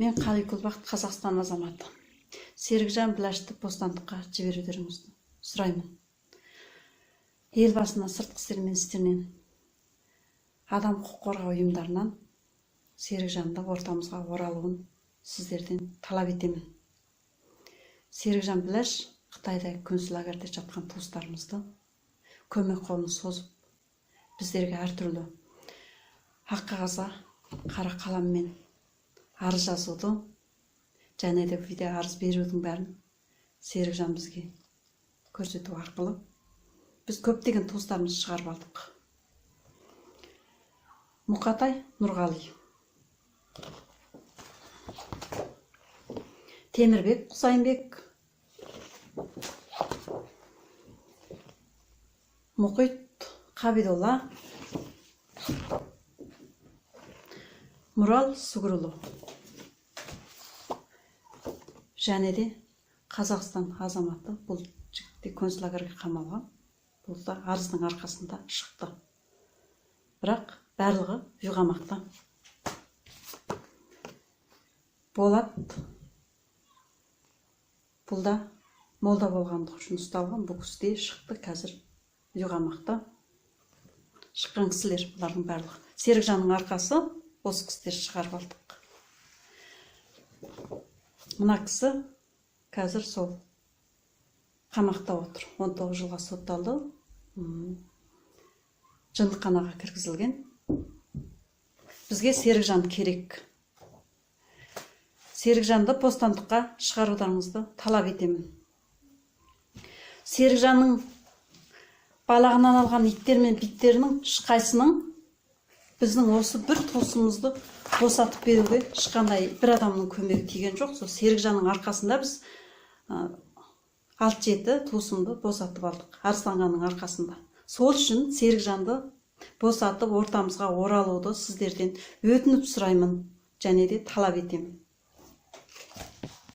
Мен Қаликулбақыт, Қазақстан азаматы. Серікжан Біләшті бостандыққа жіберулеріңізді сұраймын. Елбасына, сыртқы істер министрінен, адам құқық қорғау ұйымдарынан Серікжанды ортамызға оралуын сіздерден талап етемін. Серікжан Біләш Қытайда концлагерьде жатқан туыстарымызды көмек қолын созып, біздерге әртүрлі ақ қағазға қара қаламмен арыз жазуды және де видео арыз берудің бәрін Серікжан бізге көрсету арқылы біз көптеген туыстарымызды шығарып алдық. Мұқатай Нұрғали, Темірбек Құсайынбек, Мұқит Қабидолла, Мұрал Сүгірұлы және де Қазақстан азаматы бұл жігітте концлагерьге қамалған. Бұл да арыздың арқасында шықты. Бірақ барлығы үй қамақта. Болат бұл да молда болғандығы үшін ұсталған. Бұл кісі шықты, қазір үй қамақта. Шыққан кісілер бұлардың барлығы. Серікжанның арқасы осы кісілер шығарып алдық. Мына кісі қазір сол қамақта отыр. 19 жылға сотталды. Жындықханаға кіргізілген. Бізге Серікжан керек. Серікжанды бостандыққа шығаруларыңызды талап етемін. Серікжанның балағынан алған иттер мен биттерінің ешқайсының біздің осы бір туысымызды босатып беруге ешқандай бір адамның көмегі тиген жоқ. Сол Серікжанның арқасында біз 6-7 туысымды босатып алдық, арызданғанның арқасында. Сол үшін Серікжанды босатып ортамызға оралуды сіздерден өтініп сұраймын және де талап етемін.